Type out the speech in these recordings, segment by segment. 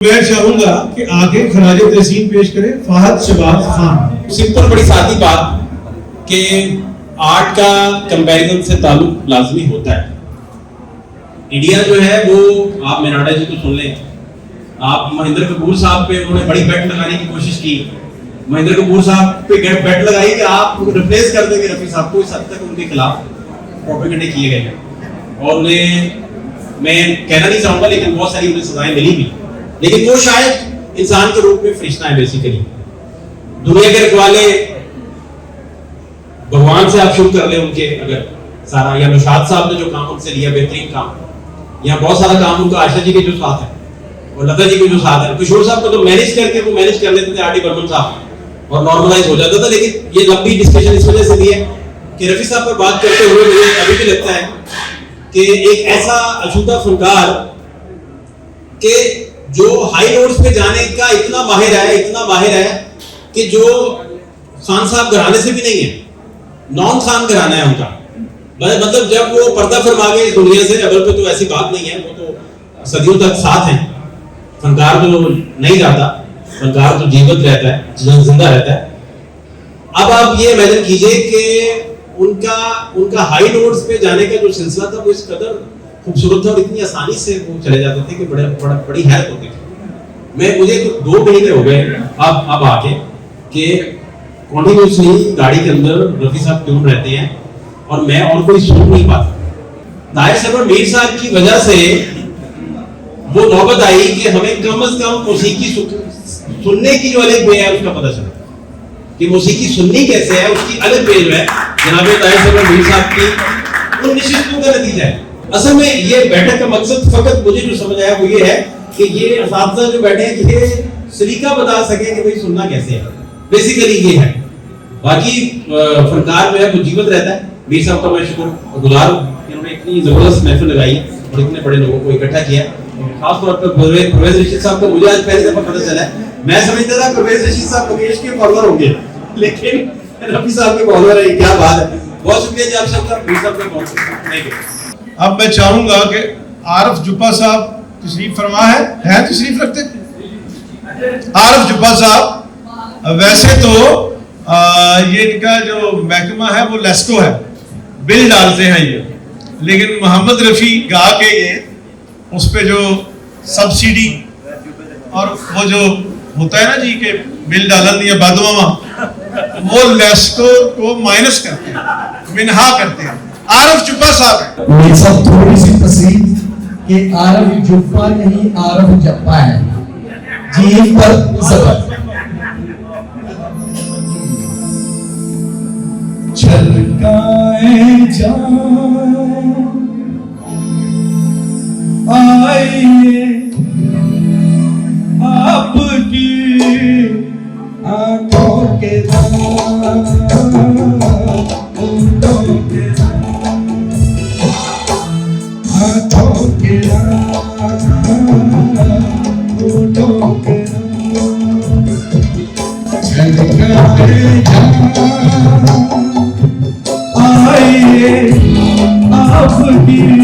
मैं चाहूंगा कि आगे खराज तहसीन पेश करें फहद शबाज खान। सिंपल बड़ी सादी बात कि आर्ट का कंपैरिजन से ताल्लुक लाजमी होता है। इंडिया जो है वो, आप मेनाडा जी को सुन लें, आप महेंद्र कपूर साहब पे उन्होंने बड़ी बेट लगाने की कोशिश की। महेंद्र कपूर साहब पे बेट लगाई कि आप रिप्लेस कर देंगे रफी साहब को। इस हद तक उनके खिलाफ प्रोपेगेंडे किए गए हैं और उन्हें मैं कहना नहीं चाहूंगा, लेकिन बहुत सारी उन्हें सजाएं मिली भी। लेकिन वो शायद इंसान के रूप में फरिश्ता है। बेसिकली दुनिया के रखवाले भगवान से आप शुरू कर ले उनके, अगर सारा, या नौशाद साहब ने जो काम उनसे लिया बेहतरीन काम, या बहुत सारा काम उनका आशा जी के जो साथ है और लता जी के जो साथ है। किशोर साहब को तो मैनेज करके वो मैनेज कर लेते थे आर डी बर्मन साहब और नॉर्मलाइज हो जाता था। लेकिन ये लंबी डिस्कशन इस वजह से भी है कि रफी साहब पर बात करते हुए मुझे अभी भी लगता है कि एक ऐसा अछूता फनकार कि जो हाई नोट्स पे जाने का इतना माहिर है कि जो खान साहब घराने से भी नहीं है, नॉन खान घराना है उनका। मतलब जब वो पर्दा फरमा गए इस दुनिया से, अगर तो ऐसी बात नहीं है, वो तो सदियों तक साथ हैं। फनकार तो नहीं जाता, फनकार तो जीवित रहता है, जिंदा रहता है। अब आप ये इमेजिन कीजिए कि उनका हाई नोट्स पे जाने का जो सिलसिला था वो इस कदर खूबसूरत था और इतनी आसानी से वो चले जाते थे कि बड़ी हैरत होती थी। मुझे तो 2 महीने हो गए अब आके कि कॉन्टिन्यूसली गाड़ी के अंदर रफी साहब क्यों रहते हैं और मैं और कोई सुन नहीं पाता। ताहिर सरवर मीर साहब की वजह से वो नौबत आई कि हमें कम से कम मौसीकी सुनने की जो अलग वे है उसका पता चला कि मौसीकी सुननी कैसे है, उसकी अलग वे है जनाब ताहिर सरवर मीर साहब की उन निशिस्तों का नतीजा है। असल में ये बैठक का मकसद फकत मुझे जो समझ आया वो ये है कि ये असातिज़ा जो बैठे हैं ये सलीका बता सके कि भाई सुनना कैसे है। बेसिकली ये है। बाकी फनकार जो है वो जीवित रहता है। मीर साहब का मैं शुक्रगुजार हूं कि उन्होंने इतनी जबरदस्त महफिल लगाई और इतने बड़े लोगों को इकट्ठा किया। खास तौर पर परवेज रशीद साहब को मुझे आज पहली दफा पता चला है। मैं समझता था परवेज रशीद साहब मुकेश के फॉलोअर होंगे, लेकिन रफी साहब के फॉलोअर है। क्या बात है, बहुत शुक्रिया जी आप सबका। मीर साहब का बहुत शुक्रिया। अब मैं चाहूंगा कि आरफ जुब्बा साहब तशरीफ फरमा है तशरीफ रखते। आरफ जुब्बा साहब वैसे तो ये इनका जो महकमा है वो लेस्को है, बिल डालते हैं ये, लेकिन मोहम्मद रफी गा के ये उस पे जो सब्सिडी और वो जो होता है ना जी के बिल डालन दिया बादमा, वो लेस्को को माइनस करते हैं, मिनहा करते हैं। आरफ जुब्बा साहब मेरी सब थोड़ी सी तस्वीर कि आरफ जुब्बा नहीं आरफ जब्बा है जी पर जबर। छलकाए जान आइए आपकी आंखों के जुल्फों की आपकी आंखों में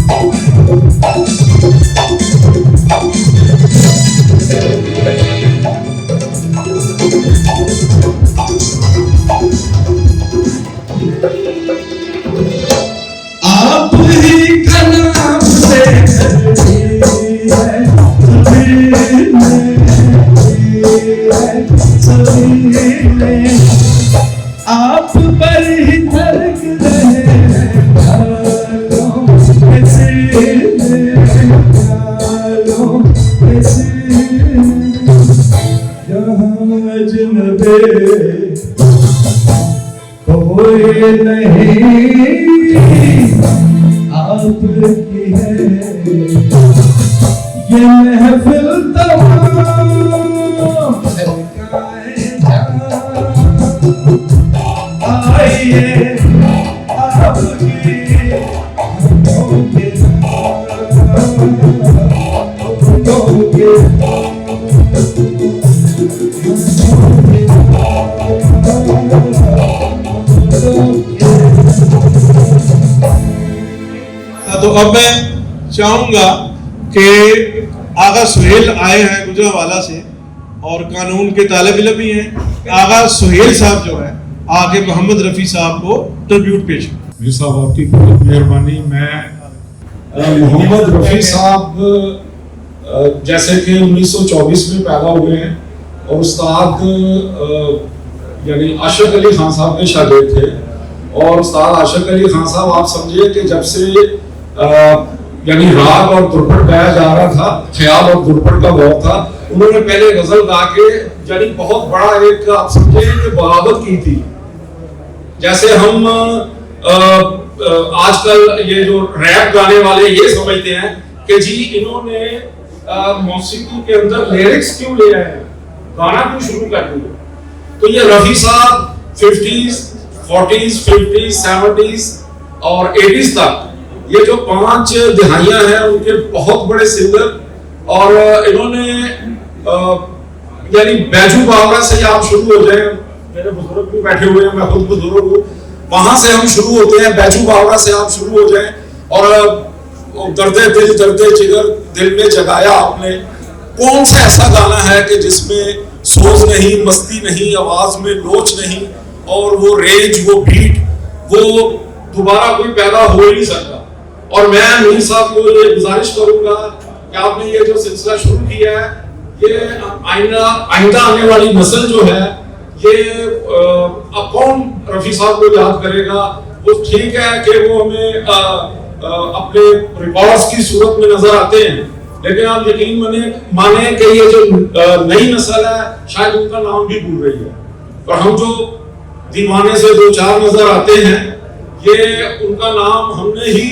आप ही का नाम से आप पर ही धड़क रहे अजनबे कोई नहीं आपकी है ये महफिल तमाम आइए आपकी तो अब मैं चाहूंगा कि आगा सुहेल आए हैं गुजरांवाला से और कानून के तालिब इल्म भी हैं। आगा सुहेल साहब जो है आगे मोहम्मद रफ़ी साहब को ट्रिब्यूट पेश करें। जी साहब आपकी बहुत मेहरबानी। मैं मोहम्मद रफ़ी साहब जैसे कि 1924 में पैदा हुए हैं और उस्ताद यानी आशिक अली खान साहब के शागिर्द थे। और उस्ताद आशिक अली खान साहब आप समझिए कि जब से यानी राग और दुर्पट गाया जा रहा था, ख्याल और दुर्पट का दौर था, उन्होंने पहले गजल गा के यानी बहुत बड़ा एक आप समझे कि बगावत की थी। जैसे हम आजकल ये जो रैप गाने वाले ये समझते हैं कि जी इन्होंने मौसीकी के अंदर लिरिक्स क्यों ले आए हैं, गाना क्यों शुरू कर दिया। तो ये रफ़ी साहब 50s, 40s, 50s, 70s और 80s तक ये जो 5 दिहाइयां हैं उनके बहुत बड़े सिंगर। और इन्होंने यानी बैजू बावरा से आप शुरू हो जाए, मेरे बुजुर्ग भी बैठे हुए हैं, मैं खुद बुजुर्ग हूँ, वहां से हम शुरू होते हैं, बैजू बावरा से आप शुरू हो जाए और दर्दे दिल दर्दे जिगर दिल में जगाया आपने। कौन सा ऐसा गाना है कि जिसमें सोच नहीं, मस्ती नहीं, आवाज में लोच नहीं और वो रेंज, वो बीट, वो दोबारा कोई पैदा हो ही नहीं सकता। और मैं मीर साहब को ये गुजारिश करूंगा कि आपने ये जो सिलसिला शुरू किया है, ये आइंदा आने वाली नस्ल जो है ये अब कौन रफ़ी साहब को याद करेगा। वो ठीक है कि वो हमें अपने रिकॉर्ड्स की सूरत में नजर आते हैं, लेकिन आप यकीन माने कि ये जो नई नस्ल है शायद उनका नाम भी भूल रही है। और हम जो दीवाने से 2-4 नजर आते हैं, ये उनका नाम हमने ही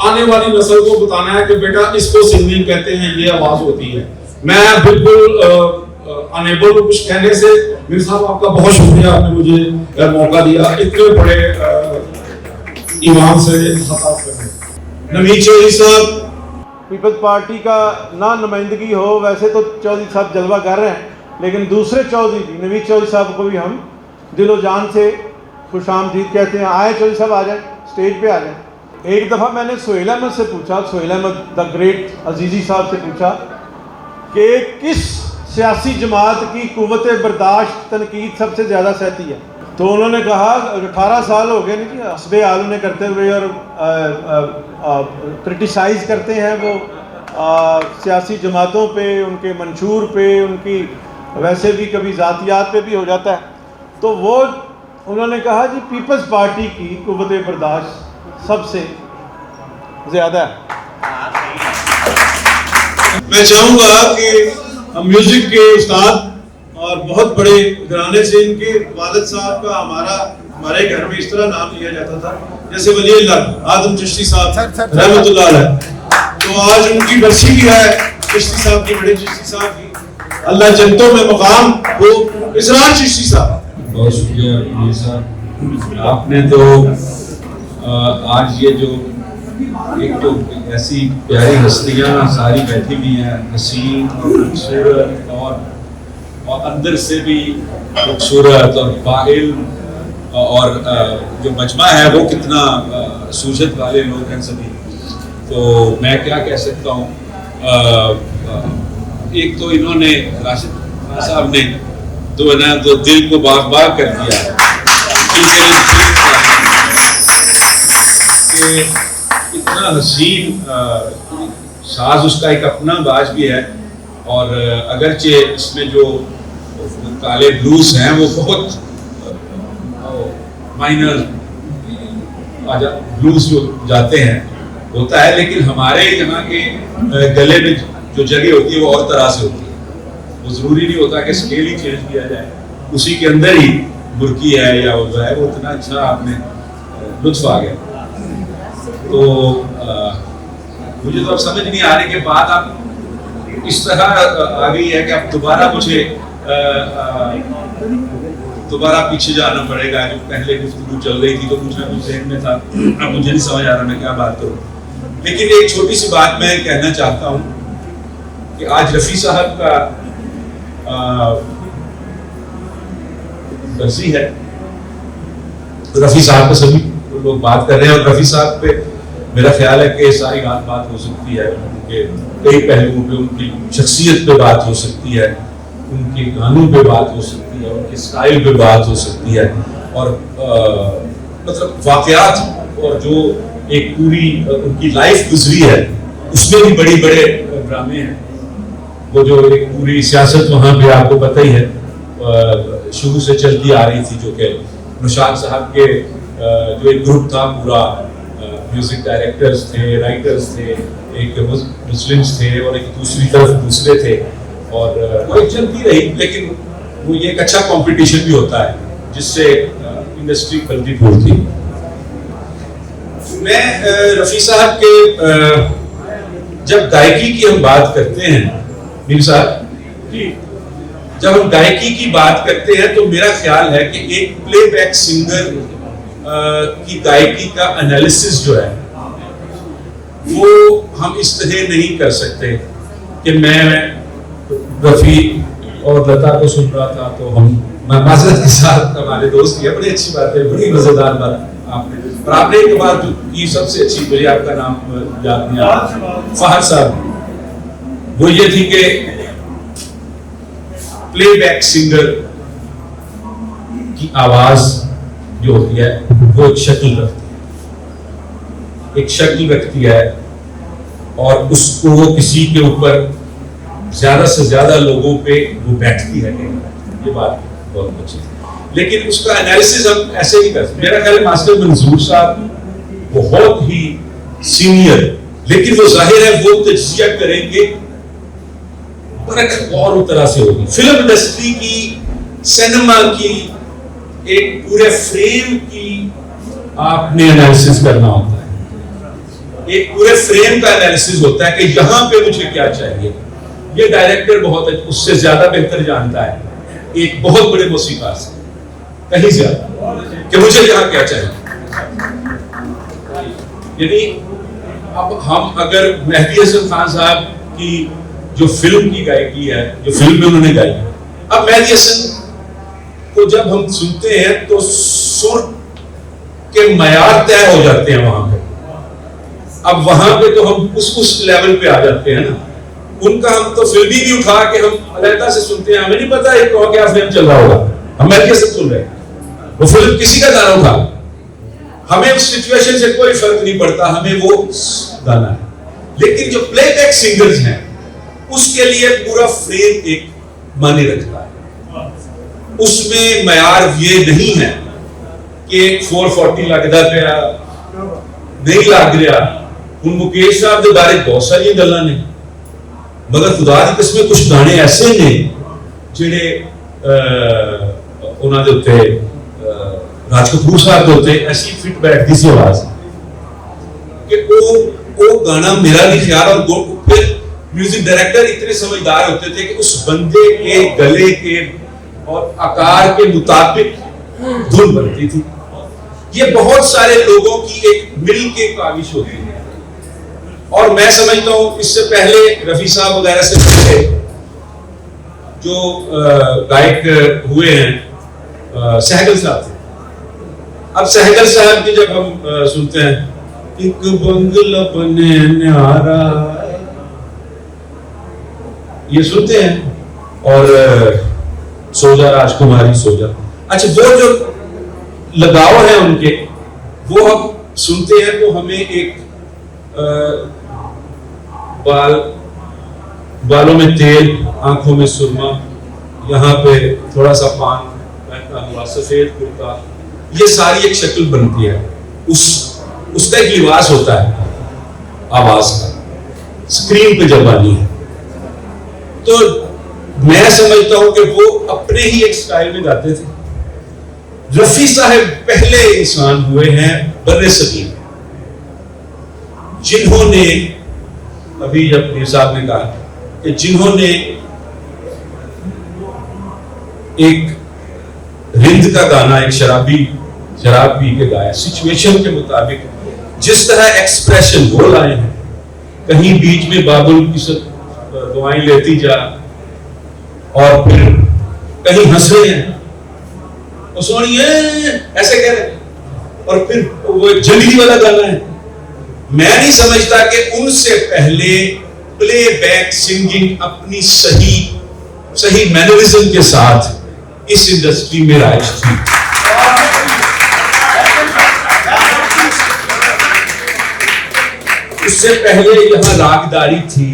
आने वाली नस्ल को बताना है कि बेटा इसको सिंगिंग कहते हैं, ये आवाज होती है। मैं बिल्कुल अनेबल हूँ कुछ कहने से। मीर साहब आपका बहुत शुक्रिया, आपने मुझे मौका दिया इतने बड़े ईमान से खिताब करने। नवीद चौधरी साहब, पीपल्स पार्टी का ना नुमाइंदगी हो, वैसे तो चौधरी साहब जलवा कर रहे हैं, लेकिन दूसरे चौधरी भी नवीद चौधरी साहब को भी हम दिलो जान से खुशामदीद कहते हैं। आए चौधरी साहब, आ जाए, स्टेज पे आ जाए। एक दफ़ा मैंने सुहेल अहमद से पूछा, सुहेल अहमद द ग्रेट अजीज़ी साहब से पूछा कि किस सियासी जमात की कुव्वत बर्दाश्त तनकीद सबसे ज़्यादा सहती है। तो उन्होंने कहा 18 साल हो गए नहीं हस्बे आल उन्हें करते हुए और क्रिटिसाइज़ करते हैं वो सियासी जमातों पे, उनके मंशूर पे, उनकी वैसे भी कभी ज़ातियात पे भी हो जाता है। तो वो उन्होंने कहा जी पीपल्स पार्टी की कुव्वत बर्दाश्त सबसे ज़्यादा है। मैं चाहूँगा कि म्यूज़िक के उस्ताद और बहुत बड़े घराने से, इनके वालिद साहब का हमारे घर में इस तरह नाम लिया जाता था जैसे वली अल्लाह आदम चिश्ती साहब रहमतुल्लाह अलैह। तो आज उनकी बरसी भी है चिश्ती साहब की, बड़े चिश्ती साहब की, अल्लाह जन्नतों में मकाम हो इसरार चिश्ती साहब। बहुत शुक्रिया मीर साहब, आपने तो आज ये जो एक तो ऐसी प्यारी हस्तियाँ सारी बैठी हुई हैं, हसीन और खूबसूरत और अंदर से भी खूबसूरत और बाइल और जो मजमा है वो कितना सूझत वाले लोग हैं सभी। तो मैं क्या कह सकता हूँ, एक तो इन्होंने राशिद खान साहब ने तो है ना तो दिल को बाग बाग कर दिया कि इतना हसीन साज उसका एक अपना बाज भी है, और अगरचे इसमें जो काले ब्लूज हैं वो बहुत माइनर ब्लूज जो जाते हैं होता है, लेकिन हमारे यहाँ के गले में जो जगह होती है वो और तरह से होती है। वो जरूरी नहीं होता कि स्केल ही चेंज किया जाए, उसी के अंदर ही बुरकी है या वो जो है वो इतना अच्छा आपने लुत्फ आ गया। तो मुझे तो अब समझ नहीं आ रही कि बात आप इस तरह आ गई है कि अब दोबारा मुझे दोबारा पीछे जाना पड़ेगा। जो पहले गुफ्तगू चल रही थी तो कुछ ना कुछ ज़हन में था, अब मुझे नहीं समझ आ रहा मैं क्या बात करूं। लेकिन एक छोटी सी बात मैं कहना चाहता हूं कि आज रफ़ी साहब का बरसी है। रफ़ी साहब पे सभी लोग बात कर रहे हैं और रफ़ी साहब पे मेरा ख्याल है कि सारी बात हो सकती है, उनके कई पहलुओं पे, उनकी शख्सियत पे बात हो सकती है, उनके गानों पे बात हो सकती है, उनके स्टाइल पे बात हो सकती है, और मतलब वाक़यात और जो एक पूरी उनकी लाइफ गुजरी है उसमें भी बड़ी बड़े ड्रामे हैं। वो जो एक पूरी सियासत वहाँ पे आपको पता ही है शुरू से चलती आ रही थी, जो कि नौशाद साहब के जो एक ग्रुप था पूरा, म्यूजिक डायरेक्टर्स थे, राइटर्स थे, एक मुस्लिम्स थे और एक दूसरी तरफ दूसरे थे, और वो एक चलती रही। लेकिन वो ये एक अच्छा कंपटीशन भी होता है जिससे इंडस्ट्री फलती फूलती। मैं रफ़ी साहब के जब गायकी की हम बात करते हैं मीर साहब जी, जब हम गायकी की बात करते हैं तो मेरा ख्याल है कि एक प्लेबैक सिंगर की गायकी का एनालिसिस जो है वो हम इस तरह नहीं कर सकते कि मैं रफ़ी और लता को सुन रहा था तो हम माजरत के साथ हमारे दोस्त की बड़ी अच्छी बात है, बड़ी मजेदार बात आपने, और आपने एक बात की सबसे अच्छी, मुझे आपका नाम याद नहीं आ रहा, फहद साहब, वो ये थी कि प्लेबैक सिंगर की आवाज जो होती है वो एक शक्ल रखती है और उसको वो किसी के ऊपर ज्यादा से ज्यादा लोगों पे वो बैठती है। ये बात बहुत अच्छी है, लेकिन उसका एनालिसिस हम ऐसे नहीं कर सकते। मेरा ख्याल है मास्टर मंजूर साहब बहुत ही सीनियर, लेकिन वो जाहिर है वो तज्जिया करेंगे और तरह से होगी। फिल्म इंडस्ट्री की, सिनेमा की, एक पूरे फ्रेम की आपने एनालिसिस करना होता है, एक पूरे फ्रेम का एनालिसिस होता है कि यहाँ पे मुझे क्या चाहिए। ये डायरेक्टर बहुत उससे ज्यादा बेहतर जानता है एक बहुत बड़े मौसीकार से, कहीं ज्यादा, कि मुझे यहाँ क्या चाहिए। यानी अब हम अगर मेहदी हसन खान साहब की जो फिल्म की गायकी है, जो फिल्म में उन्होंने गाई, अब मेहदी हसन को जब हम सुनते हैं तो सुर के मयार तय हो जाते हैं वहां पे। अब वहां पे तो हम उस लेवल पे आ जाते हैं ना, उनका हम तो फिल्मी भी उठा के हम अलहदा से सुनते हैं, हमें नहीं पता है क्या फिल्म चल रहा होगा, हम मेहदी हसन सुन रहे हैं, वो फिल्म किसी का गाना उठा, हमें उस सिचुएशन से कोई फर्क नहीं पड़ता, हमें वो गाना है। लेकिन जो प्लेबैक सिंगर्स हैं उसके लिए पूरा फ्रेम एक माने रखता है, उसमें मयार ये नहीं है कि 440 लगता पे नहीं लग रहा। हुण मुकेश साहब के बारे बहुत सारी गल्लां ने, मगर खुदा की कसम कुछ गाने ऐसे ने जिहड़े उन्हां दे उत्ते राज कपूर साहब के उत्ते ऐसी फिट बैठती सी आवाज कि वो गाना मेरा नहीं ख्याल, और फिर म्यूजिक डायरेक्टर इतने समझदार होते थे कि उस बंदे के गले के और आकार के मुताबिक धुन बनती थी। ये बहुत सारे लोगों की एक मिल के काविश होती है, और मैं समझता हूं इससे पहले रफी साहब वगैरह से पहले जो गायक हुए हैं सहगल साहब थे। अब सहगल साहब की जब हम सुनते हैं एक बंगला बने न्यारा, ये सुनते हैं। और सोजा राजकुमारी सोजा, अच्छा वो जो लगाव है उनके, वो हम सुनते हैं तो हमें एक बालों में तेल, आंखों में सुरमा, यहाँ पे थोड़ा सा पान पहना हुआ, सफेद कुर्ता, ये सारी एक शक्ल बनती है। उसका एक लिबास होता है आवाज का, स्क्रीन पे जब आनी है तो मैं समझता हूं कि वो अपने ही एक स्टाइल में गाते थे। रफी साहब पहले इंसान हुए हैं बर्रे-सगीर जिन्होंने, अभी जब पीर साहब ने कहा कि जिन्होंने एक रिंद का गाना, एक शराब पी के गाया, सिचुएशन के मुताबिक जिस तरह एक्सप्रेशन वो लाए हैं, कहीं बीच में बाबुल की दुआएं लेती जा और फिर कहीं हंस रहे हैं और सोनिए ऐसे कह रहे, और फिर वो एक जंगली वाला गाना है। मैं नहीं समझता कि उनसे पहले प्लेबैक सिंगिंग अपनी सही मैनरिज्म के साथ इस इंडस्ट्री में राइज थी। उससे पहले यहाँ रागदारी थी,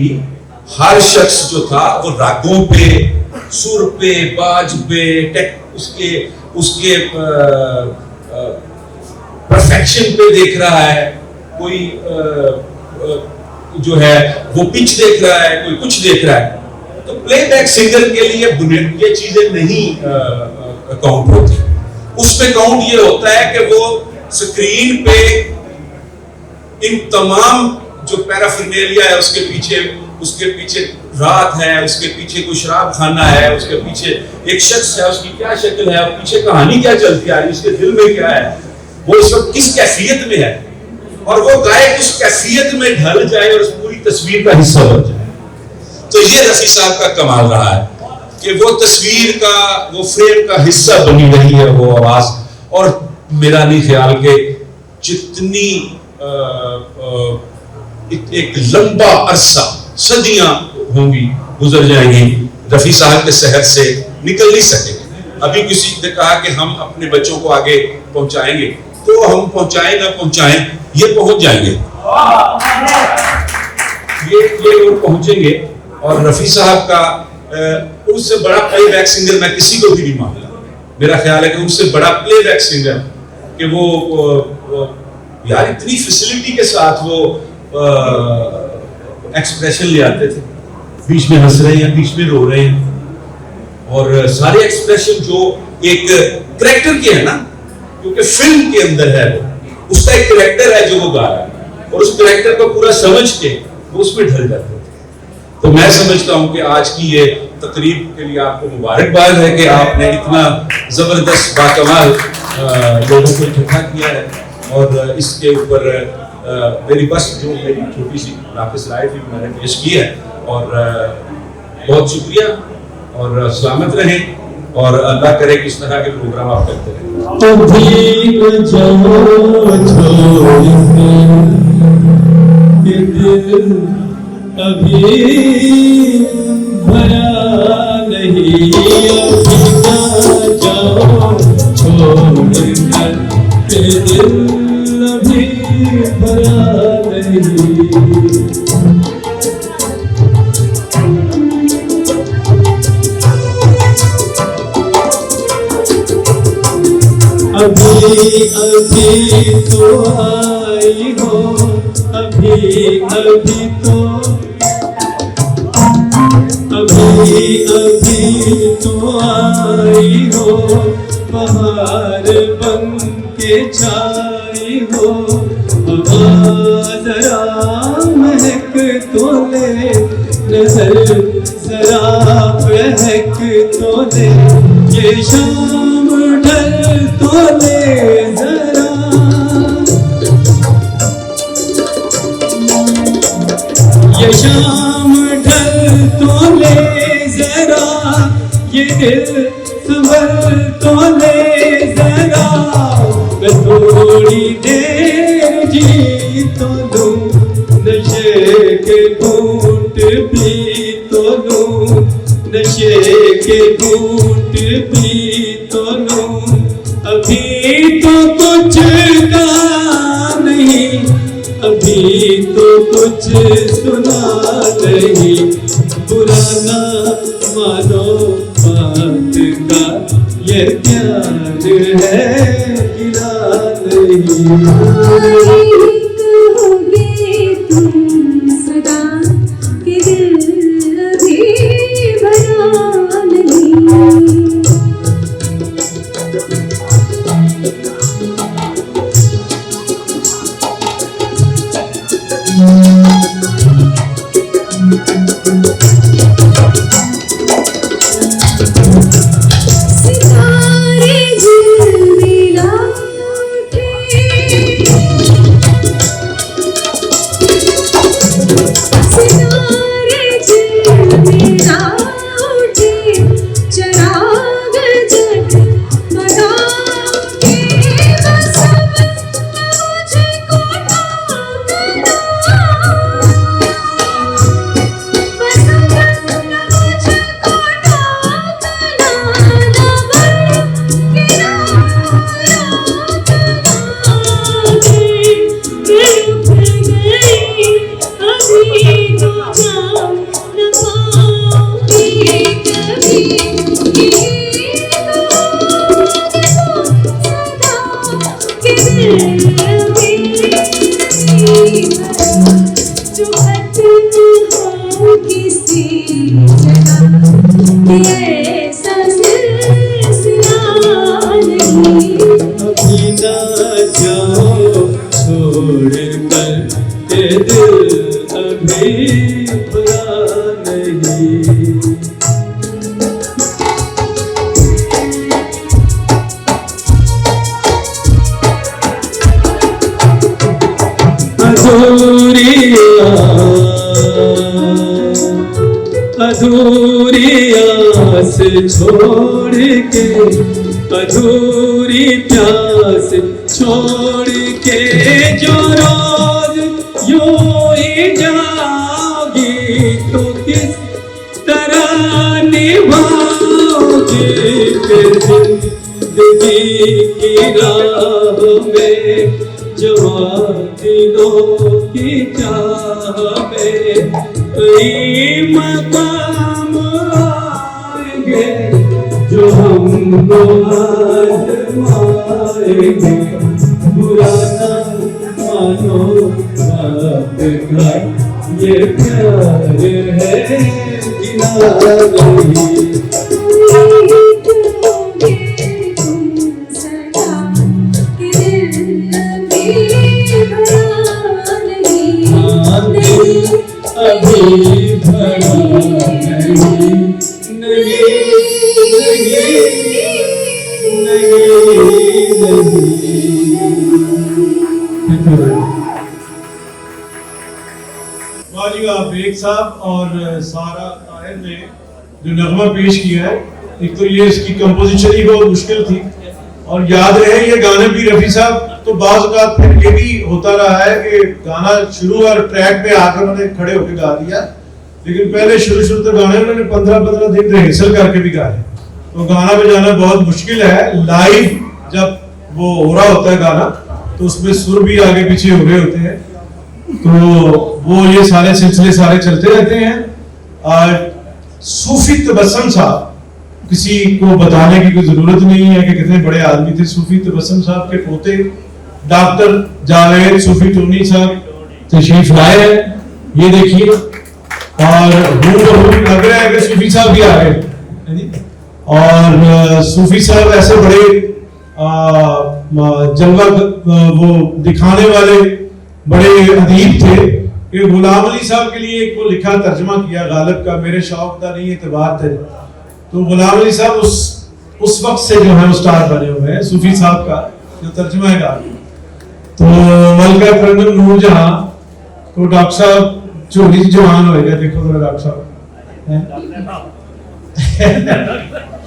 हर शख्स जो था वो रागों पे, सुर पे, बाज पे, उसके परफेक्शन पे देख रहा है, कोई जो है वो पिच देख रहा है, कोई कुछ देख रहा है। तो प्लेबैक सिंगर के लिए ये चीजें नहीं काउंट होती। उसमें काउंट ये होता है कि वो स्क्रीन पे इन तमाम जो पैराफिनेलिया है, उसके पीछे रात है, उसके पीछे कोई शराब खाना है, उसके पीछे एक शख्स है, उसकी क्या शक्ल है, पीछे कहानी क्या चलती है, उसके दिल में क्या है, वो इस वक्त किस कैफियत में है, और वो गायक उस कैफियत में ढल जाए और उस पूरी तस्वीर का हिस्सा बन जाए। तो ये रफी साहब का कमाल रहा है कि वो तस्वीर का, वो फ्रेम का हिस्सा बनी रही है वो आवाज। और मेरा नहीं ख्याल कि जितनी एक लंबा अरसा, सदियां होंगी, गुजर जाएंगी, रफी साहब के शहर से निकल नहीं सकेंगे। अभी किसी ने कहा कि हम अपने बच्चों को आगे पहुंचाएंगे, तो हम पहुंचाएं ना पहुंचाएं, ये पहुंच जाएंगे, ये लोग पहुंचेंगे। और रफी साहब का उससे बड़ा प्लेबैक सिंगर मैं किसी को भी नहीं मानता। मेरा ख्याल है कि उससे बड़ा प्लेबैक सिंगर कि वो यार इतनी फैसिलिटी के साथ वो एक्सप्रेशन ले आते थे, बीच में हंस रहे हैं, बीच में रो रहे हैं, और सारे एक्सप्रेशन जो एक कैरेक्टर के है ना, क्योंकि फिल्म के अंदर है वो, उसका एक कैरेक्टर है जो वो गा रहा है, और उस कैरेक्टर को पूरा समझ के वो उसमें ढल जाते थे। तो मैं समझता हूं कि आज की ये तकरीब के लिए आपको मुबारकबाद है कि आपने इतना जबरदस्त बाकमाल लोगों को इकट्ठा किया है। और इसके ऊपर मेरी बस जो मेरी छोटी सी नाक़िस राय थी मैंने पेश की है, और बहुत शुक्रिया, और सलामत रहें, और अल्लाह करे कि इस तरह के प्रोग्राम आप करते रहें। अभी भरा नहीं, अभी जाओ छोड़कर के दिल अभी भरा नहीं। अभी अभी तो आई हो, अभी अभी तो, अभी अभी तो आई हो, बहार बन के छाई हो, जरा महक तो ले, नजर जरा बहक तो ले, ये शाम ढल तो ले जरा, ये शाम ढल तो ले जरा, ये दिल संभल तो ले जरा, मैं थोड़ी देर जी नशे के घूंट भी तो लूं, नशे के घूंट भी तो लूं, अभी तो कुछ कहा नहीं, अभी तो कुछ सुना नहीं, बुरा ना मानो बात का ये प्यार है गिरा नहीं। कहोगे तुम सदा कि दिल अभी भरा नहीं। सितारे झिलमिला उठे, सितारे झिलमिला उठे, चिराग जगमगा उठे, बस अब मुझको ताकना, बस अब मुझको ताकना, जो हो किसी जगह ऐसा सिलसिला नहीं। अभी ना जाओ छोड़ कर ये दिल अभी भरा नहीं। अधूरी आस छोड़ के, अधूरी प्यास छोड़ के, जो रोज यूं ही जाओगी तो किस तरह निभाओगी फिर जिंदगी की राह में, जवानों की चाह में कई मकाम आएंगे जो हमको आजमाएंगे, बुरा ना मानो बात का ये प्यार है गिरा नहीं। अभी भरा वाजिबा बेग साहब और सारा ताहिर ने जो नगमा पेश किया है, एक तो ये इसकी कंपोजिशन ही बहुत मुश्किल थी, और याद रहे ये गाने भी रफी साहब तो बाज़ औक़ात फिर ये भी होता रहा है कि गाना शुरू और ट्रैक पे आकर उन्होंने खड़े होकर गा दिया, लेकिन पहले शुरू तो गाने उन्होंने 15-15 दिन रिहर्सल करके भी गाए, तो गाना बजाना बहुत मुश्किल है। लाइव जब वो हो रहा होता है गाना तो उसमें सुर भी आगे पीछे हो रहे होते हैं, तो वो ये सारे सिलसिले सारे चलते रहते हैं। सूफी तबस्सुम साहब, किसी को बताने की कोई जरूरत नहीं है कि कितने बड़े आदमी थे। सूफी तबस्सुम साहब के पोते डॉक्टर जावेद सूफी टोनी साहब तशरीफ लाए हैं, ये देखिए, और लग रहा है कि सूफी साहब भी आ गए। और सूफी साहब ऐसे बड़े जलवा वो दिखाने वाले बड़े अदीब थे कि गुलाम अली साहब के लिए एक वो लिखा तर्जमा किया गालिब का, मेरे शौक का नहीं एतबार थे। तो गुलाम अली साहब उस वक्त से जो है वो स्टार बने हुए हैं सूफी साहब का जो तर्जमा है गालिब। तो मलका करनम नूरजहां तो डॉक्टर साहब चोरी जवान हो गए, देखो तो डॉक्टर साहब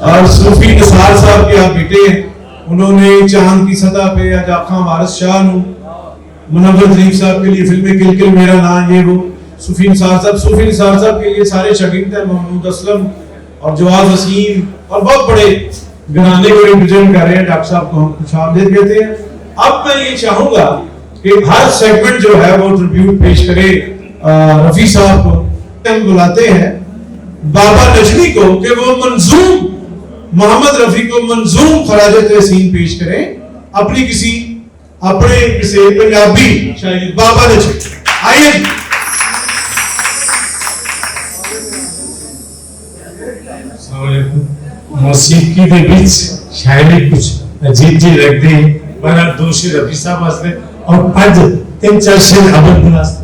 और सूफी निसार साहब के आप बेटे हैं, उन्होंने चांद की सतह पे आज आका वारिस शाह नू मुनव्वर ज़रीफ साहब के लिए फिल्में किल किल मेरा नाम, ये वो सूफी निसार साहब के ये सारे शागिर्द हैं, महमूद असलम और जवाद वसीम और बहुत बड़े घराने को रिप्रेजेंट कर रहे हैं। डॉक्टर साहब को हम खुशामदीद कहते हैं। अब मैं ये चाहूंगा कि हर सेगमेंट जो है वो ट्रिब्यूट पेश करे रफी साहब को। हम बुलाते हैं बाबा नजमी को कि वो मंजूम मोहम्मद रफी को मंजूम खराज तहसीन पेश करें अपने किसी पंजाबी शायरी। बाबा नजमी आइए। मौसीकी के बीच शायरी कुछ अजीब जी लगती है, पर दो शेर रफी साहब वास्ते और पांच तीन चार शेर अबद वास्ते,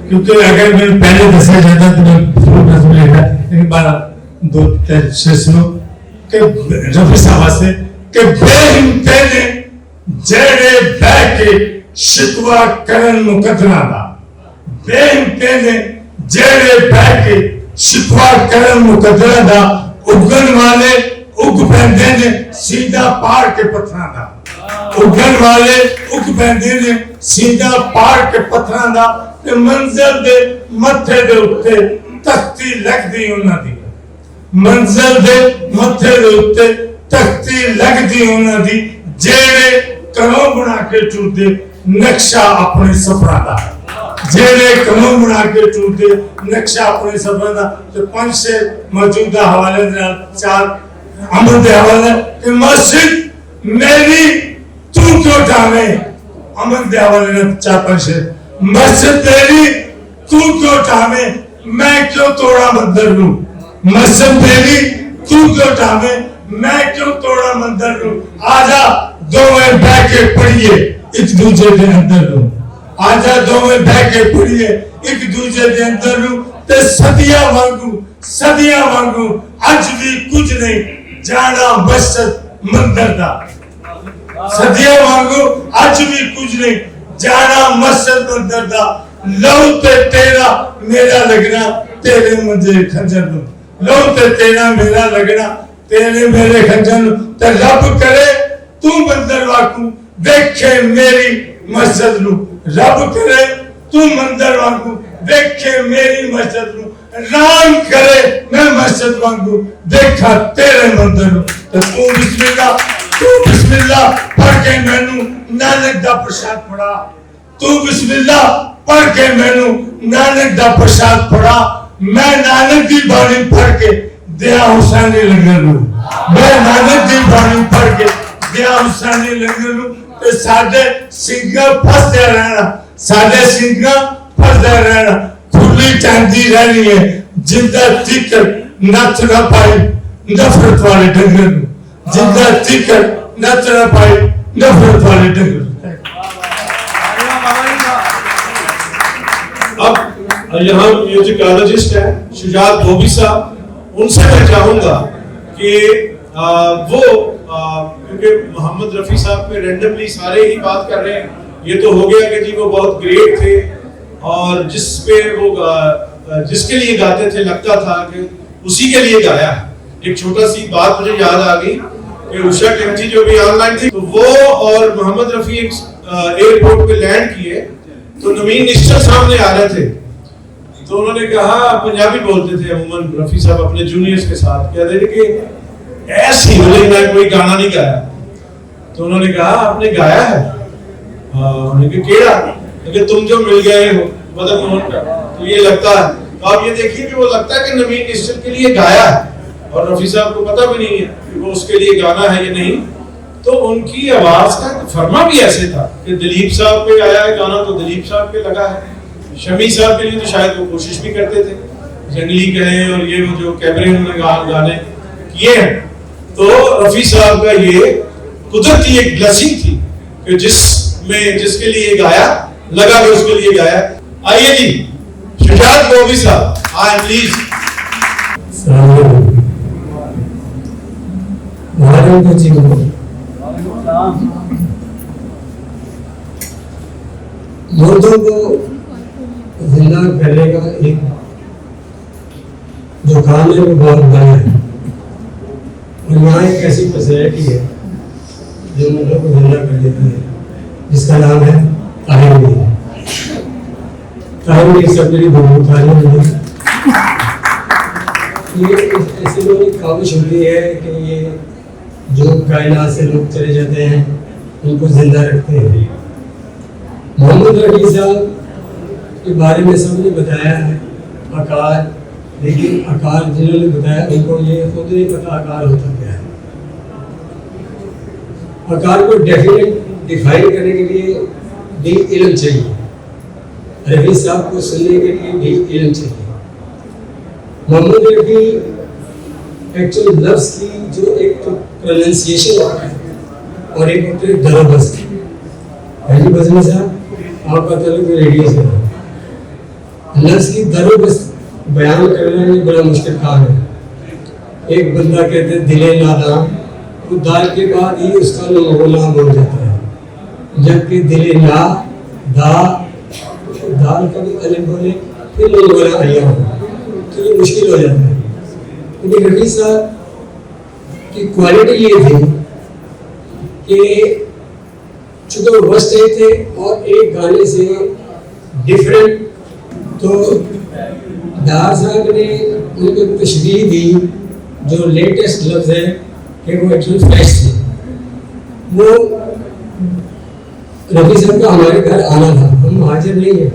क्योंकि अगर मैं पहले दसा जाता तो मैं नजम लेता, लेकिन बारह दो तीन शेर सुनो कि रफी साहब वास्ते कि बेहिम्मते ने जेड़े बह के शिकवा करन मुकदरा दा, बेहिम्मते ने जेड़े बह के शिकवा करन मुकदरा दा, उगन वाले उग पैंदे ने सीधा पार के पत्थरां दा, उगन वाले उग पैंदे ने सीधा पार के पत्थरां दा, ते मंजिल दे मथे दे उत्ते तख्ती लगदी उन्हां दी, मंजिल दे मथे दे उत्ते तख्ती लगदी उन्हां दी, जेड़े घरों बना के टुरदे नक्शा अपने सफरां दा, जेड़े घरों बना के टुरदे नक्शा अपने सफरां दा। ते पंज शेर मौजूदा हवाले दे नाल चार अमर दे हवाले कि मस्जिद मेरी तू क्यों ढावे, अमर दे हवाले नाल चार पांच शेर। मस्जिद मेरी तू क्यों ढावे, मैं क्यों तोड़ा मंदिर नूं, मस्जिद मेरी तू क्यों ढावे, मैं क्यों तोड़ा मंदिर नूं, आजा दोवें बैठ के पढ़िए एक दूजे दे अंदर नूं, आजा दोवें बैठ के पढ़िए एक दूजे दे अंदर नूं, ते सदियां वांगू अज भी कुछ नहीं जाना मस्जिद मंदिर दा, सदियां वांगू अज भी कुछ नहीं जाना मस्जिद मंदिर दा, लहू ते तेरा मेरा लगना तेरे मुझे खंजर नूं, लहू ते तेरा मेरा लगना तेरे मेरे खंजर नूं, ते रब करे तू मंदिर वाकू देखे मेरी मस्जिद नूं, रब करे तू मंदिर वाकू देखे मेरी मस्जिद नूं, राम करे मैं मस्जिद वांगू देखा तेरे मंदिर नूं, ते तू बिस्मिल्लाह पढ़ के मैनू नानक दा प्रसाद पढ़ा, तू बिस्मिल्लाह पढ़ के मैनू नानक दा प्रसाद पढ़ा, मैं नानक दी बाणी पढ़ के दिया हुसैनी लंगर नूं, मैं नानक दी बाणी पढ़ के दिया हुसैनी लंगर नूं, ते साडे सिंगा फसदे रहना, साडे सिंगा फसदे रहना, खुली चांदी रहनी है जिंदा तिकर नच ना पाई नफरत वाले डंगर नूं, जिंदा तिकर नच ना पाई नफरत वाले डंगर। अब यहाँ म्यूजिकोलॉजिस्ट है शुजात धोबी साहब, उनसे मैं चाहूंगा कि वो क्योंकि मोहम्मद रफी साहब पे रेंडमली सारे ही बात कर रहे हैं, ये तो हो गया कि जी वो बहुत ग्रेट थे और जिस पे वो जिसके लिए गाते थे लगता था कि उसी के लिए गाया। एक छोटा सी बात मुझे याद आ गई कि उषा केमची जो भी ऑनलाइन थी, तो वो और मोहम्मद रफी एक एयरपोर्ट पे लैंड किए, तो नवीन निश्चल सामने आ रहे थे, तो उन्होंने कहा, पंजाबी बोलते थे अमूमन रफी साहब अपने जूनियर्स के साथ, कहते थे कि ऐसी बोले मैं कोई गाना नहीं गाया, तो उन्होंने कहा आपने गाया है, उन्होंने कहा केड़ा, क्योंकि तुम जो मिल गए हो मदन मोहन का, तो ये लगता है, तो आप ये देखिए कि वो लगता है कि नवीन निश्चल के लिए गाया है और रफी साहब को पता भी नहीं है कि वो उसके लिए गाना है या नहीं। तो उनकी आवाज का फरमा भी ऐसे था कि दिलीप साहब पे आया है गाना तो दिलीप साहब पे लगा है, शमी साहब के लिए तो शायद वो कोशिश भी करते थे, जंगली कहें और ये वो जो कैमरे उन्होंने गाने किए हैं, तो रफी साहब का ये कुदरती एक ब्लेसिंग थी कि जिसके लिए गाया लगा कि उसके लिए गाया। आइए जी शुजात धोबी साहब आए प्लीज। मुर्दों को जिंदा करने का एक जो काम है वो बहुत बड़ा है, और यहाँ एक ऐसी फैसिलिटी है जो लोगों को जिंदा कर देती है, जिसका नाम है ताहिर। ताहिर सब मेरी बहुत तारीफ है। ये ऐसे लोगों की काबिश होती है कि ये जो कायनात से लोग चले जाते हैं उनको जिंदा रखते हैं। मोहम्मद रफी साहब के बारे में सबने बताया है आकार, लेकिन आकार जिन्होंने बताया उनको ये खुद नहीं पता आकार होता क्या है। आकार को डिफाइन करने के लिए भी इल्म चाहिए, रफी साहब को सुनने के लिए भी इल्म चाहिए। मोहम्मद रफी एक्चुअल लफ्ज की जो एक तो प्रोनाउंसिएशन होता है और एक होते हैं दरोबस्त। पहली बजने साहब आपका तल्लुक रेडियो से है। लफ्ज की दरोबस्त बयान करना ये बड़ा मुश्किल काम है। एक बंदा कहते हैं दिले नादान, तो दाल के बाद ही उसका नाम बोल जाता है, जबकि दिले ना दा दाल का भी अलग बोले फिर लोग बोला आया हो, तो ये मुश्किल हो जाता है। लेकिन रफी साहब की क्वालिटी ये थी कि चूंकि वो बस रहे थे और एक गाने से डिफरेंट, तो दार साहब ने उनको तशबीह दी जो लेटेस्ट लफ्ज है कि वो एक्चुअली फ्रेश थे। वो रफी साहब का हमारे घर आना था, हम महाजर नहीं है,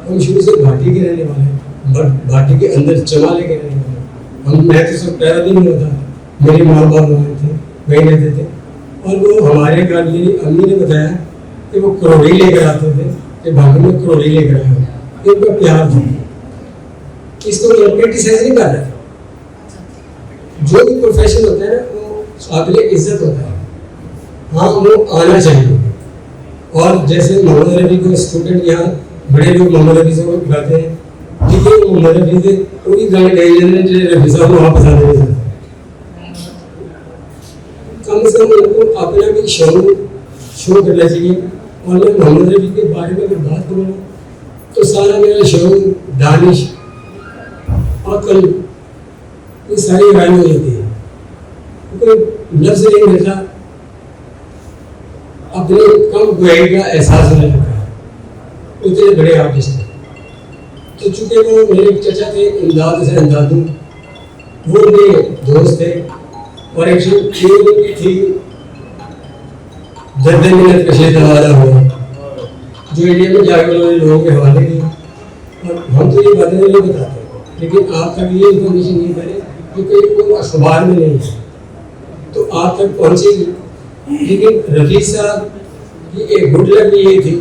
हम शुरू से भाटी के रहने वाले हैं, बट भाटी के अंदर चमाले के रहने वाले। हम मैं तो सब पैदा भी नहीं होता, मेरे माँ बाप वहाँ थे, वहीं रहते थे। और वो हमारे घर मेरी अम्मी ने बताया कि वो करोड़ी लेकर आते थे, कि भाभी में करोड़ी लेकर आया, इनका प्यार था। इसको क्रिटिसाइज नहीं कर रहा था। जो भी प्रोफेशन होता है ना वो काबिल इज्जत होता है, हाँ वो आना चाहिए। और जैसे मोहम्मद रफी को स्टूडेंट यहाँ बड़े लोग मोहम्मद रफी से बुलाते हैं, ठीक है, मोहम्मद रफी से कोई गाने गाए रफी साहब को वापस आने नहीं, कम से कम उनको अपना भी शो करना चाहिए। और मैं मोहम्मद रफी के बारे में अगर बात करूँ तो सारा मेरा शो दानिश अकल ये सारी गाने हो जाती है, कोई लफ्ज नहीं मिलता, अपने कम गुआई का एहसास होने लगता है। उतने बड़े आर्टिस्ट हैं। तो चूंकि वो मेरे चचा थे इमदाद से अंदाजू, वो मेरे दोस्त थे और एक्चुअली थी दर्द मिलत कशे दवारा हुआ जो इंडिया में जाकर उन्होंने लोगों के हवाले किए। और हम तो ये बातें नहीं बताते, लेकिन आप तक ये इन्फॉर्मेशन नहीं करें क्योंकि कोई अखबार में नहीं है तो आप तक पहुँचेगी। लेकिन रफी साहब की एक गुड लक ये थी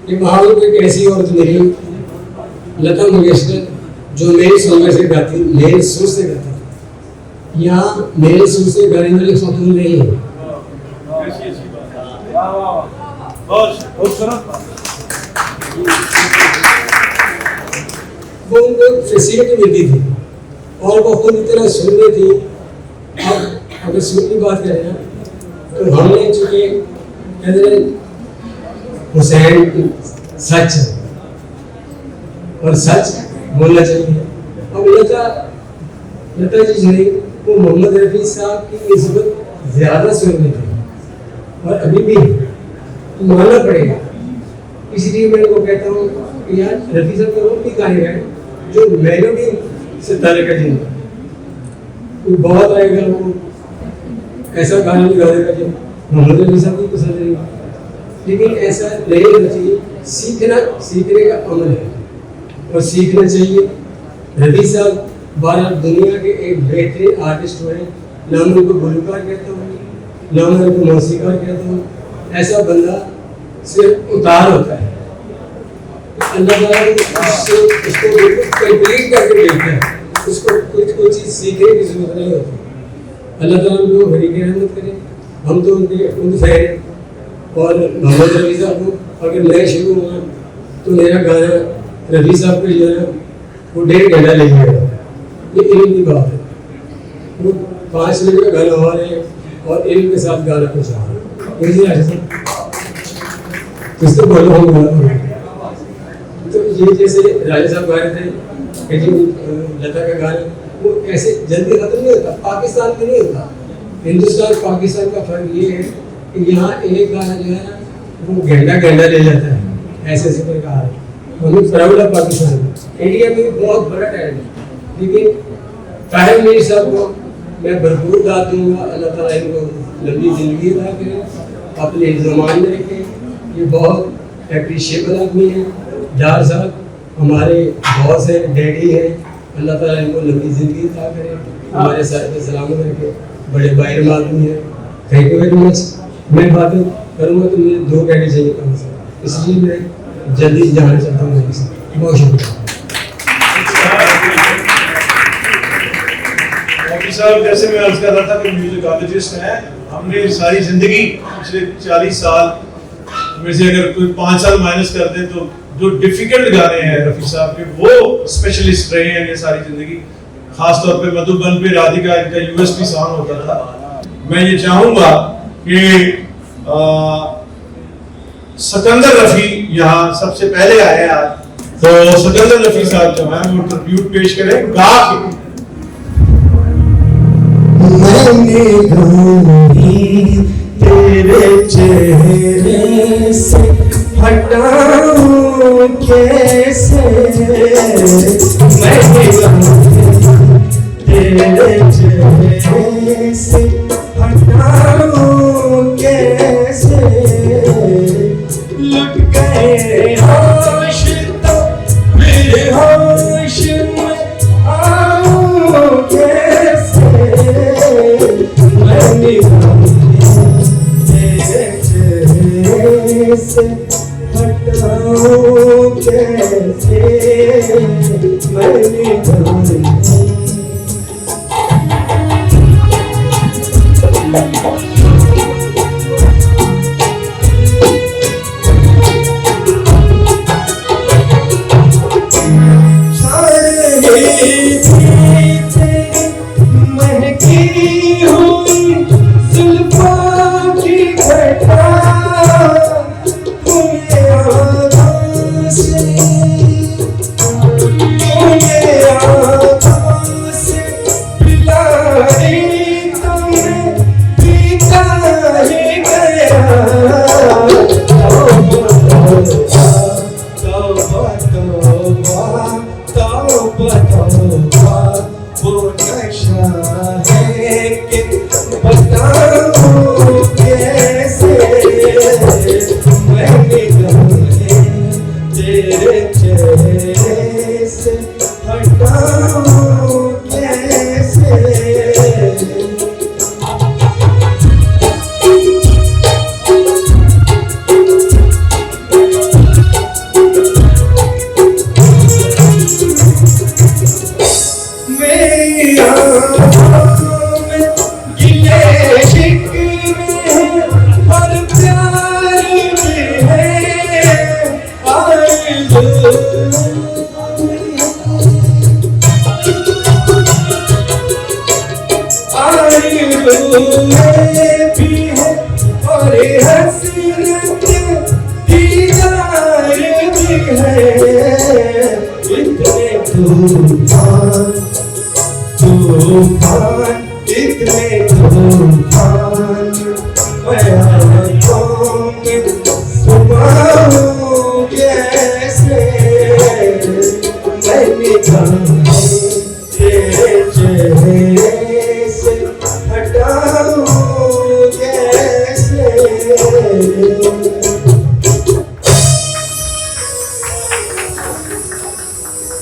कि वहाँ उनको एक ऐसी औरत मिली लता मंगेशकर जो मेरे सुर से गाती, मेरे सुर से गाती। यहाँ मेरे सुर से गाने वाले खातून नहीं है। वो उनको फैसिलिटी मिलती थी और वो खुद इतना सुनती थी। अब अगर सुर की बात करें ना तो हमने चूंकि हुसैन सच और सच बोलना चाहिए। अब लता जी जो वो मोहम्मद रफी साहब की निस्बत ज्यादा सुनते थे और अभी भी मानना पड़ेगा। इसलिए मैं उनको कहता हूँ कि यार रफी साहब का वो भी गाने गाए जो मेलोडी से ताल्लुक है, जिनको बहुत आएगा वो ऐसा गाना नहीं गाएगा जो मोहम्मद रफी साहब को पसंद नहीं। लेकिन ऐसा नहीं होना चाहिए, सीखने का अमल है और सीखना चाहिए। रफी साहब भारत दुनिया के एक बेहतरीन आर्टिस्ट हुए, ना मैं उनको गुलकार कहता हूँ ना मैं उनको मौसीकार कहता हूँ। ऐसा बंदा सिर्फ उतार होता है, अल्लाह ताला उसको कंप्लीट करके देता है, उसको कोई चीज़ सीखने की जरूरत नहीं होती। अल्लाह ताला उनको बड़ी रहमत करे, हम तो उनके फैन हैं। और मोहम्मद रफी साहब को अगर मैं शुरू हुआ तो मेरा गाना रफी साहब को जो है वो 1.5 घंटा लग गया। ये इल्म की बात है, वो 5 मिनट का गाना हो रहा है और इल्म के साथ गाना कुछ आ रहा है। किसको बोलो हम गाना तो ये जैसे राजा साहब गा रहे थे कि जी लता का गाना वो ऐसे जल्दी खत्म नहीं होता, पाकिस्तान में नहीं होता। हिंदुस्तान पाकिस्तान का फर्क ये है यहाँ एक गाना जो है ना वो घंटा ले जाता है, ऐसे ऐसे प्रकार है। मतलब प्राउड ऑफ पाकिस्तान, इंडिया में भी बहुत बड़ा टैलेंट है, लेकिन ताहिर मीर साहब को मैं भरपूर दाद दूंगा। अल्लाह ताला इनको लंबी जिंदगी अता करे, अपने ज़मान में रखे। ये बहुत एप्रिशिएबल आदमी है। डार साहब हमारे बॉस है, डैडी है, अल्लाह ताला इनको लंबी जिंदगी अता करे, हमारे साथ में सलामत रखे। बड़े बाहर आदमी है। Thank you very much. मैं बातें करूँगा तो मुझे 2 घंटे चाहिए कम से कम, इसलिए मैं जल्दी जाना चाहता हूँ। बहुत शुक्रिया साहब। जैसे मैं अर्ज कर रहा था कि म्यूजिकोलॉजिस्ट हैं, हमने सारी जिंदगी पिछले 40 साल में से अगर कोई 5 साल माइनस कर दें तो जो डिफिकल्ट गाने हैं रफी साहब के, वो स्पेशलिस्ट रहे हैं ये सारी जिंदगी। खास तौर पे मधुबन पे राधिका इनका यूएसपी सॉन्ग होता था। मैं ये चाहूंगा कि सिकंदर रफी यहाँ सबसे पहले आए हैं आज, तो सिकंदर रफी साहब जो है वो ट्रिब्यूट पेश करें गा के। मैंने गमी तेरे चेहरे से हटाऊं कैसे, मैंने गमी तेरे चेहरे से हटाऊं कैसे, लुट गए होश तो मेरे होश में आऊं कैसे, मैंने तेरे चेहरे से हटाऊं कैसे, मैंने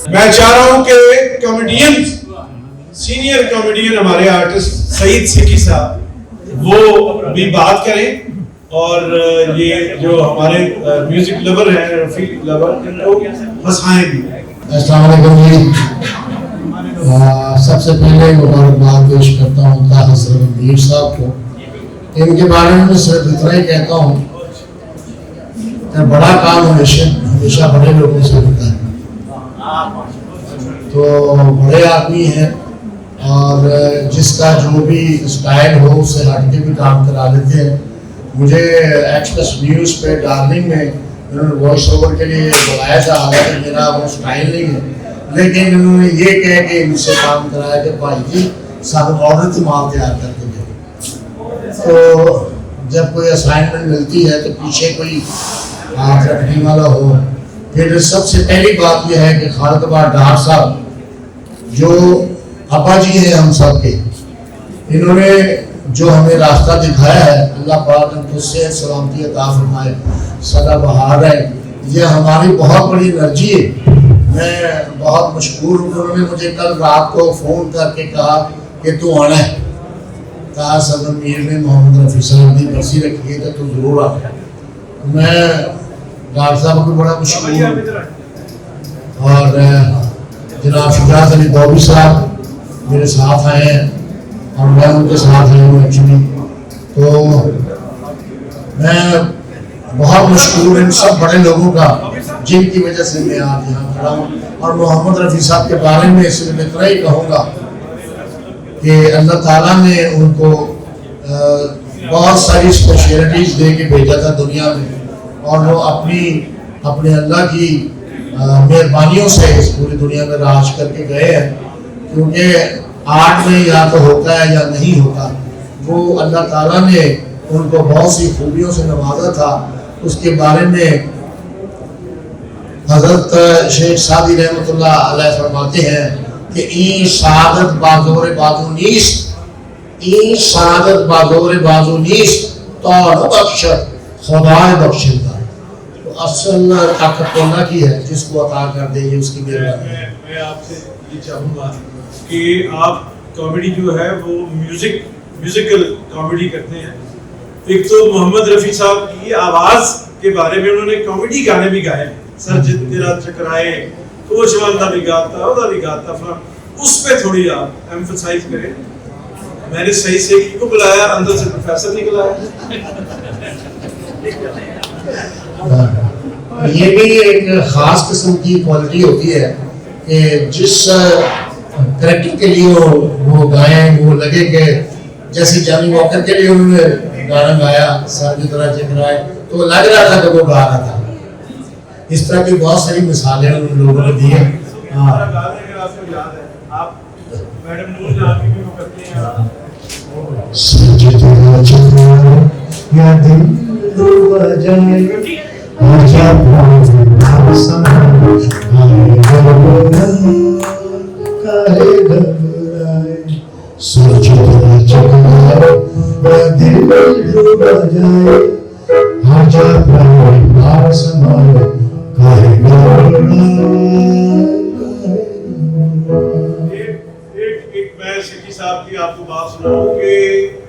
मैं चाह रहा हूं कि कॉमेडियन, सीनियर कॉमेडियन हमारे आर्टिस्ट सईद सिक्की साहब वो भी बात करें, और ये जो हमारे म्यूजिक लवर हैं, रफी लवर, इनको हंसाएं भी। अस्सलाम वालेकुम जी। सबसे पहले मुबारकबाद पेश करता हूँ हज़रत मीर साहब को। इनके बारे में सिर्फ इतना ही कहता हूँ कि बड़ा काम हमेशा बड़े लोगों से होता है, तो बड़े आदमी हैं और जिसका जो भी स्टाइल हो उससे हट के भी काम करा लेते हैं। मुझे एक्सप्रेस न्यूज़ पे डार्लिंग में उन्होंने वॉइस ओवर के लिए बुलाया था, हालांकि मेरा वो स्टाइल नहीं है, लेकिन उन्होंने ये कह के इनसे काम कराया कि भाई जी साहब ऑर्डर से माल तैयार करके दे। तो जब कोई असाइनमेंट मिलती है तो पीछे कोई हाथ रखने वाला हो। फिर सबसे पहली बात यह है कि खालिद डार साहब जो अब्बा जी हैं हम सब के, इन्होंने जो हमें रास्ता दिखाया है, अल्लाह पाक उनको सेहत सलामती अता फरमाए, सदा बहार है। ये हमारी बहुत बड़ी एनर्जी है। मैं बहुत मशहूर हूँ। उन्होंने मुझे कल रात को फ़ोन करके कहा कि तू आना है। कहा सदर मीर ने मोहम्मद रफ़ी साहब की बरसी रखी है तो तू जरूर आ। मैं डॉक्टर साहब को बड़ा मशहूर हूँ और जनाब शुजात अली बॉबी साहब मेरे साथ आए हैं और मैं उनके साथ आया हूँ एक्चुअली। तो मैं बहुत मशहूर इन सब बड़े लोगों का जिनकी वजह से मैं आज यहाँ खड़ा हूँ। और मोहम्मद रफ़ी साहब के बारे में सिर्फ इतना ही कहूँगा कि अल्लाह ताला ने उनको बहुत सारी स्पेशलिटीज़ दे के भेजा था दुनिया में, और वो अपने अल्लाह की मेहरबानियों से इस पूरी दुनिया में राज करके गए हैं। क्योंकि आर्ट में या तो होता है या नहीं होता, वो अल्लाह ताला ने उनको बहुत सी खूबियों से नवाजा था। उसके बारे में हज़रत शेख सादी रहमतुल्लाह अलैह फरमाते हैं कि ई सादत बाज़ोर बाजू नीस्त, ई सादत बाज़ोर बाजू नीस्त तो बख्शत खुदाए बख्शिंदा। तो असल ताकत अल्लाह की है, जिसको अता कर दे ये उसकी मेहरबानी है। मैं आपसे ये चाहूँगा कि आप कॉमेडी जो है वो म्यूजिकल कॉमेडी करते हैं। एक तो मोहम्मद रफ़ी साहब की आवाज़ के बारे में उन्होंने कॉमेडी गाने भी गाए, सर जित तेरा चकराए, कोच वाला भी गाता, उदा भी गाता, उस पे थोड़ी आप एम्फसाइज करें। मैंने सही से किसको बुलाया, अंदर से प्रोफेसर निकला है। ये भी एक खास किस्म की क्वालिटी होती है कि जिस करेक्टर के लिए वो गाएं, वो लगे कि जैसे जॉनी वॉकर के लिए उन्होंने गाना गाया सर की तरह चकराए, तो लग रहा था कि वो गा रहा था। इस तरह की बहुत सारी मिसालें उन लोगों ने दी हैं। आपको बात सुनाऊं कि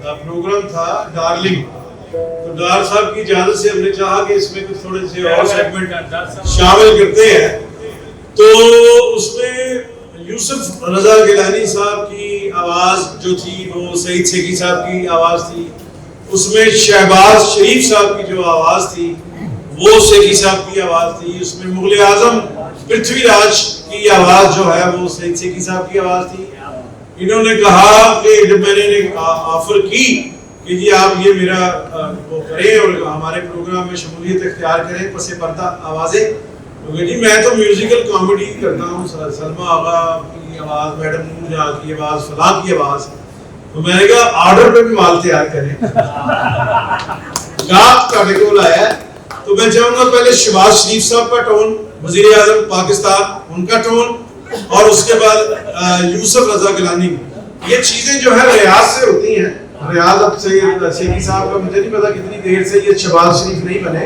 प्रोग्राम था डार्लिंग, तो डार साहब की इजाजत से हमने चाहा कि इसमें कुछ थोड़े से और सेगमेंट शामिल करते हैं। तो उसमें यूसुफ रजा गिलानी साहब की आवाज जो थी वो सईद सेकी साहब की आवाज थी, उसमें शहबाज शरीफ साहब की जो आवाज थी वो सेकी साहब की आवाज थी, उसमें मुगल आजम पृथ्वीराज की आवाज जो है वो सईद सेकी साहब की आवाज थी। इन्होंने कहा कि जब मैंने ऑफर की कि जी आप ये मेरा वो करें और हमारे प्रोग्राम में शमूलियत इख्तियार करें, पसे पर्दा आवाज़ें, तो जी मैं तो म्यूजिकल कॉमेडी करता हूँ, सलमा आगा की आवाज़, मैडम नूर जहाँ की आवाज़, फलां की आवाज़, तो मैंने कहा ऑर्डर पे भी माल तैयार करें। गात का डेकोल आया, तो मैं चाहूँगा पहले शहबाज शरीफ साहब का टोन, वज़ीर आज़म पाकिस्तान, उनका टोन, और उसके बाद यूसुफ रजा गिलानी। ये चीजें जो है रियाज से होती हैं। रियाज अब सेकी साहब का मुझे नहीं पता कितनी देर से ये शहबाज शरीफ नहीं बने,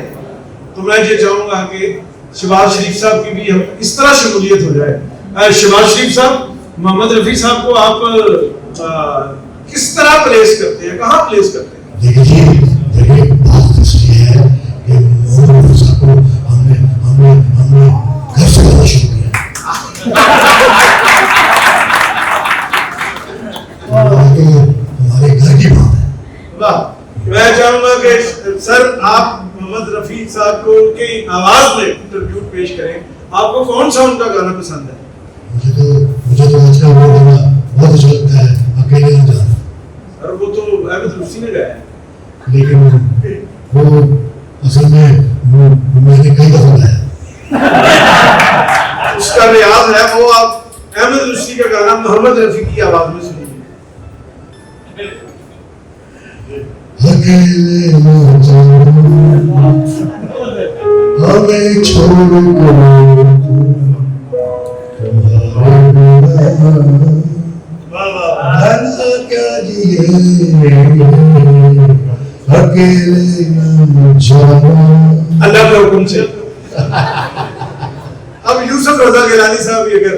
तो मैं ये चाहूंगा कि शहबाज शरीफ साहब की भी हम इस तरह शमूलियत हो जाए। शहबाज शरीफ साहब, मोहम्मद रफ़ी साहब को आप किस तरह प्लेस करते हैं, कहाँ प्लेस करते हैं? देखिए बात इसलिए है कि मोहम्मद रफ़ी साहब को हमने घर से गाना शुरू किया। तो हमारे घर की बात है। वाह, मैं चाहूंगा कि सर आप मोहम्मद रफ़ी साहब को उनकी आवाज में ट्रिब्यूट पेश करें। आपको कौन सा उनका गाना पसंद है? मुझे तो आजकल वो गाना बहुत अच्छा लगता है, अकेले न जाना। सर वो तो अहमद रूसी ने गाया है, लेकिन वो असल में मैंने कई दफा गाया, उसका रियाज है वो। आप अहमद रूसी का गाना मोहम्मद रफ़ी की आवाज में सुनिए। अकेले हमें छोड़ भला क्या जिए अकेले अल्लाह के हुक्म से। अब यूसुफ रजा गिलानी साहब ये कर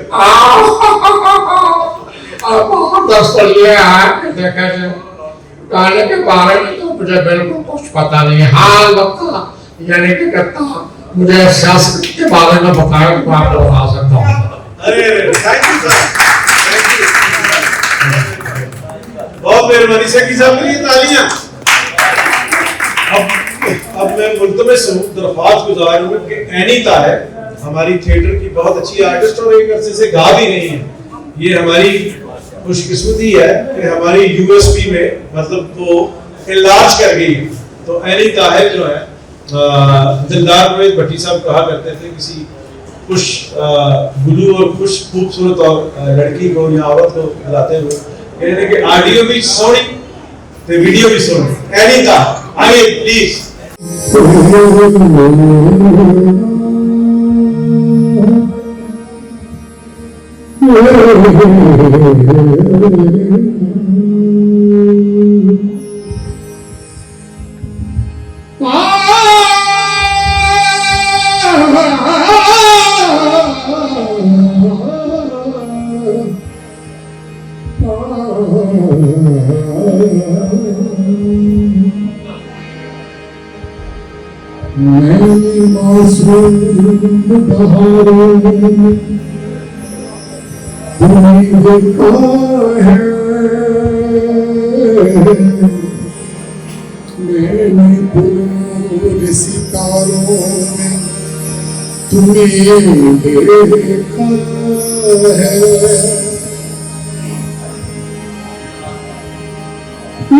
गाने के बारे में तो मुझे बिल्कुल कुछ पता नहीं। हाँ लगता यानी कि कहता मुझे सियासत के बारे में बताया तो आप लोग आ सकता हूँ। अरे thank you sir, thank you, बहुत मेहरबानी से की साहब के लिए तालियां। अब मैं मुल्तमस हूँ, दरख्वास्त गुजार हूँ कि एनी ताहिर हमारी थिएटर की बहुत अच्छी आर्टिस्ट और एक अरसे से गा भी रही है। ये हमारी खुशकिस्मती है कि हमारी यूएसपी में मतलब वो इलाज कर गई। तो एनी ताहिर जो है, दिलदार रोहित भट्टी साहब कहा करते थे किसी खुश गुलू और खुश खूबसूरत और लड़की को या औरत को बुलाते हुए कहते कि ऑडियो भी सोनी तो वीडियो भी सोनी। एनी ताहिर आइए प्लीज। मैंने मासूम बहारों में तुम्हें देखा है, मैंने पूरे सितारों में तुम्हें देखा है।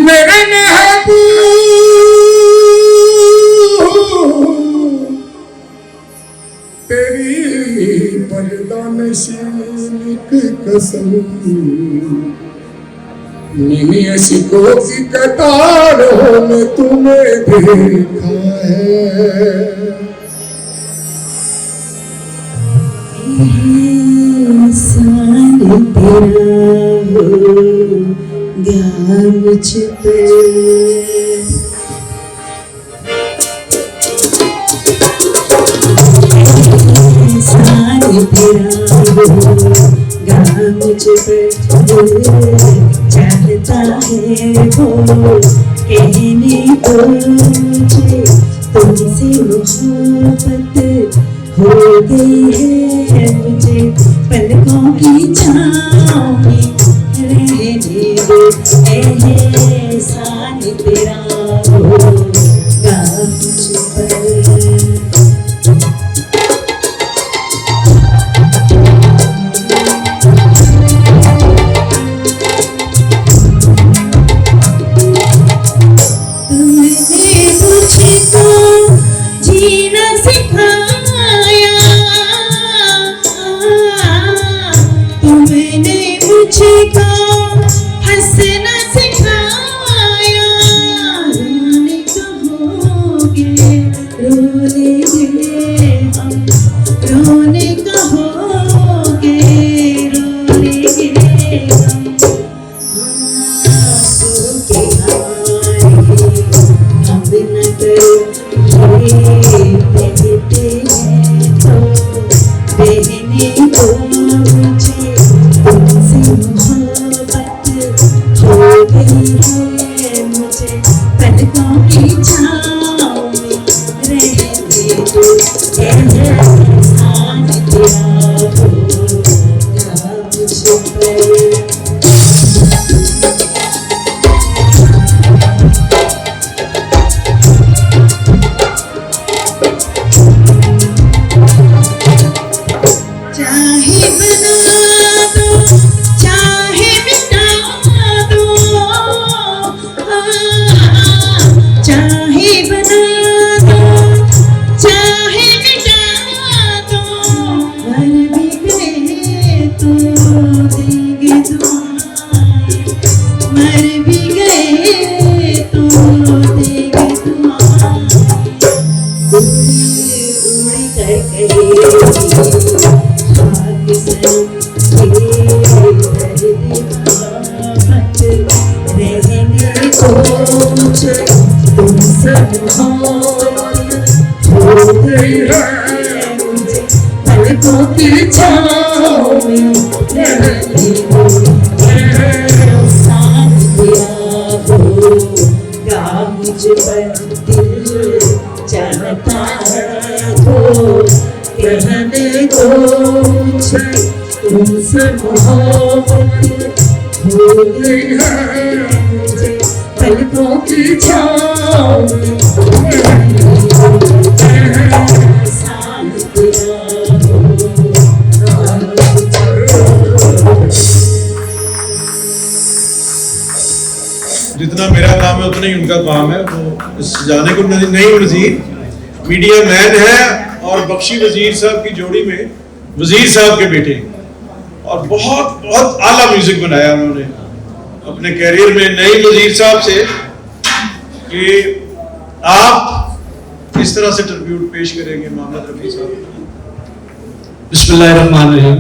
मेरे महबूब तेरी पर्दानशीन की कसम, मैंने अशिकों की कतारों में तुम्हें देखा है। सारे तेरा गया मुझ पे, सारे तेरा गया मुझ पे, चाहता है वो कहने को मुझे तुमसे मोहब्बत हो गई है। मुझे पलकों की छाँव में रहने दो, एहसान तेरा होगा मुझ पर। देंगे तुम सब हो गई है मुझे पलकों की छाँव में रहने को साथ दिया होगा मुझ पर दिल चाहता हो कहने को मुझे तुमसे मोहब्बत हो गई है मुझे पलकों की छाँव में साथ दिया जितना मेरा काम है उतना ही उनका काम है। वो इस जाने को नहीं वजीर मीडिया मैन है और बख्शी वजीर साहब की जोड़ी में वजीर साहब के बेटे और बहुत बहुत आला म्यूजिक बनाया उन्होंने अपने कैरियर में। नई वजीर साहब से कि आप किस तरह से ट्रिब्यूट पेश करेंगे मोहम्मद रफी साहब। बिस्मिल्लाहिर्रहमानिर्रहीम।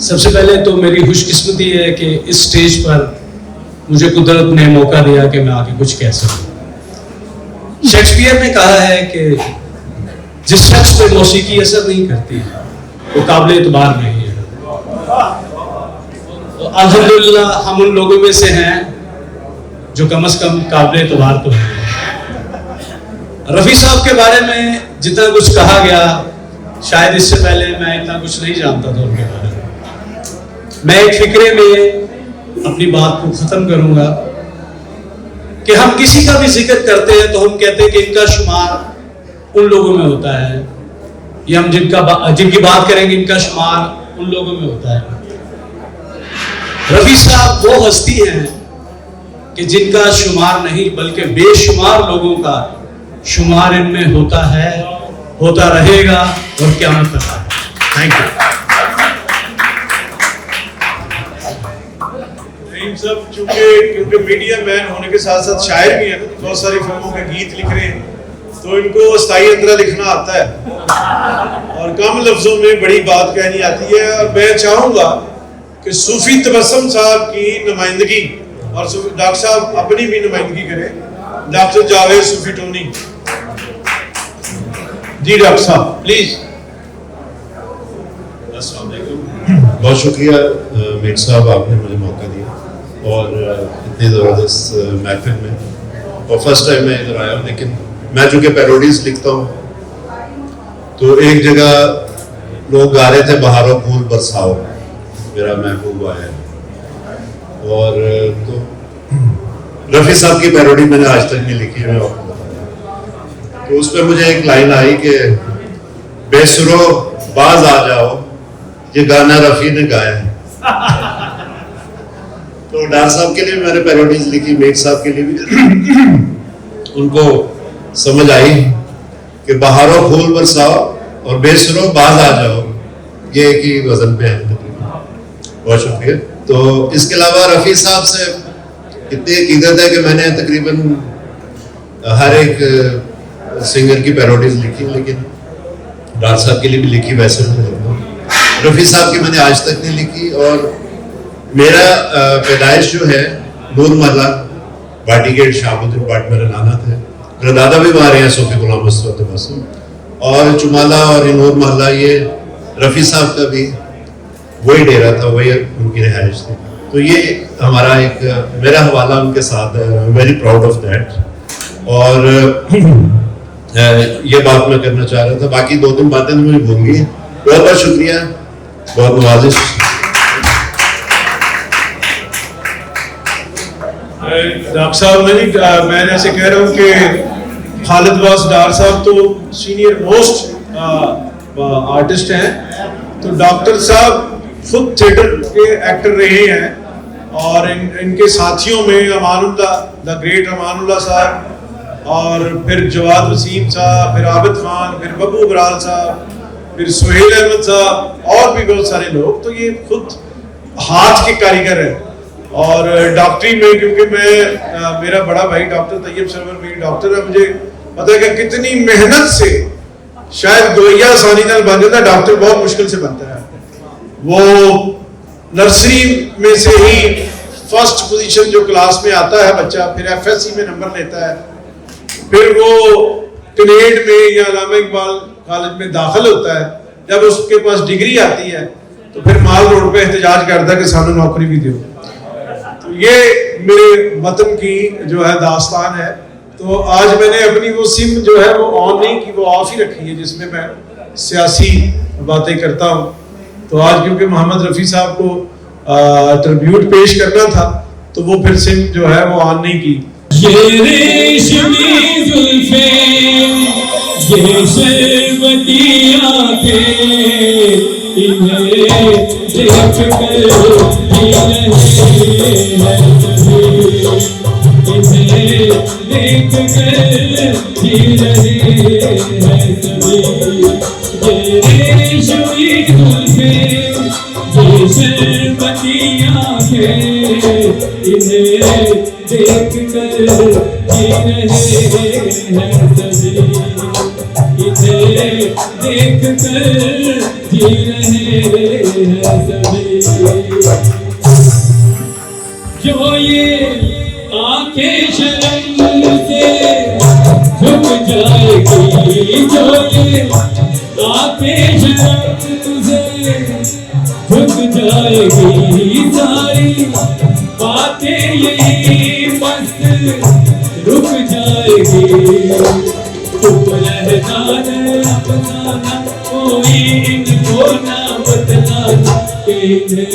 सबसे पहले तो मेरी खुशकिस्मती है कि इस स्टेज पर मुझे कुदरत ने मौका दिया कि मैं आके कुछ कह सकूं। शेक्सपियर ने कहा है कि जिस शख्स पे मौसीकी असर नहीं करती वो काबिल एतबार नहीं है। तो अल्हम्दुलिल्लाह हम उन लोगों में से हैं जो कम से कम काबिल एतबार तो हैं। रफ़ी साहब के बारे में जितना कुछ कहा गया शायद इससे पहले मैं इतना कुछ नहीं जानता था उनके बारे में। मैं एक फिक्रे में अपनी बात को खत्म करूंगा कि हम किसी का भी जिक्र करते हैं तो हम कहते हैं कि इनका शुमार उन लोगों में होता है, या हम जिनकी बात करेंगे इनका शुमार उन लोगों में होता है। रफी साहब वो हस्ती हैं कि जिनका शुमार नहीं बल्कि बेशुमार लोगों का शुमार इनमें होता है, होता रहेगा और क़यामत तक। Thank you. सब चूंकि क्योंकि मीडिया मैन होने के साथ साथ शायर भी हैं, तो बहुत सारी फिल्मों के गीत लिख रहे हैं, तो इनको अस्थाई अंतरा लिखना आता है और कम लफ्जों में बड़ी बात कहनी आती है। और मैं चाहूंगा कि सूफी तबस्सुम साहब की नुमाइंदगी और डॉक्टर साहब अपनी भी नुमाइंदगी करें। डॉक्टर जावेद सूफी टोनी जी, डॉक्टर साहब प्लीज। बहुत शुक्रिया मीर साहब, आपने मुझे मौका दिया और इतनी ज़बरदस्त महफिल में। और फर्स्ट टाइम मैं इधर आया हूँ, लेकिन मैं चूँकि पैरोडीज लिखता हूँ तो एक जगह लोग गा रहे थे बहारों फूल बरसाओ, मेरा महबूब आया, और तो रफ़ी साहब की पैरोडी मैंने आज तक नहीं लिखी है, मैं आपको बताया। तो उस पर मुझे एक लाइन आई कि बेसुरो बाज आ जाओ, ये गाना रफ़ी ने गाया है। तो डॉक्टर साहब के लिए भी मैंने पैरोडीज लिखी, मेट साहब के लिए भी उनको समझ आई कि बहारों फूल बरसाओ और बेसुरो बाज आ जाओ, ये एक ही वजन पे है। बहुत शुक्रिया। तो इसके अलावा रफ़ी साहब से इतनी अकीदत है कि मैंने तकरीबन हर एक सिंगर की पैरोडीज लिखी, लेकिन डॉक्टर साहब के लिए भी लिखी। वैसे रफ़ी साहब की मैंने आज तक नहीं लिखी। और मेरा पैदाइश जो है नूर महला बाटीगेट शाहबुद्दीन बाट मेरा नाना थे, मेरे दादा भी वहाँ रहे हैं सूफी गुलाम मुस्तफा तबस्सुम, और चुमाला और नूर महला ये रफ़ी साहब का भी वही डेरा था, वही उनकी रिहाइश थी। तो ये हमारा एक मेरा हवाला उनके साथ है, वेरी प्राउड ऑफ दैट। और ये बात मैं करना चाह रहा था, बाकी दो तीन बातें तो मुझे भूल गई। बहुत बहुत शुक्रिया, बहुत नवाजिश। डॉक्टर साहब मैं ऐसे कह रहा हूँ कि खालिद वास डार साहब तो सीनियर मोस्ट आर्टिस्ट हैं, तो डॉक्टर साहब खुद थिएटर के एक्टर रहे हैं और इनके साथियों में अमानुल्लाह, द ग्रेट अमानुल्लाह साहब, और फिर जवाद वसीम साहब, फिर आबिद खान, फिर बब्बू बराल साहब, फिर सुहेल अहमद साहब और भी बहुत सारे लोग। तो ये खुद हाथ के कारीगर हैं। और डॉक्टरी में क्योंकि मेरा बड़ा भाई डॉक्टर तैयब सरवर भी डॉक्टर है, मुझे पता है कि कितनी मेहनत से शायद गोइया आसानी नाल बन जाता, डॉक्टर बहुत मुश्किल से बनता है। वो नर्सरी में से ही फर्स्ट पोजीशन जो क्लास में आता है बच्चा, फिर FSC में नंबर लेता है, फिर वो कनेड में या अल्लामा इकबाल कॉलेज में दाखिल होता है। जब उसके पास डिग्री आती है तो फिर माल रोड पे एहतजाज करता है कि सानू नौकरी भी दो। तो ये मेरे वतन की जो है दास्तान है। तो आज मैंने अपनी वो सिम जो है वो ऑन नहीं की, वो ऑफ ही रखी है, जिसमें मैं सियासी बातें करता हूँ। तो आज क्योंकि मोहम्मद रफ़ी साहब को ट्रिब्यूट पेश करना था, तो वो फिर सिम जो है वो ऑन नहीं की। ये रेशमी जुल्फें, ये शरबती आंखें, इन्हें देख कर जी रहे हैं सभी, इन्हें देख कर जी रहे हैं सभी। ये रेशमी जुल्फें, ये शरबती आंखें, इन्हें देख कर जी रहे हैं सभी, इन्हें देख कर जी रहे हैं सभी। जो ये आंखें शर्म से झुक जाएगी, जो ये आंखें शर्म से झुक जाएगी, सारी बातें यही बस रुक जाएगी। चुप रहना अपना कोई इनको ना बतलाना, इन्हें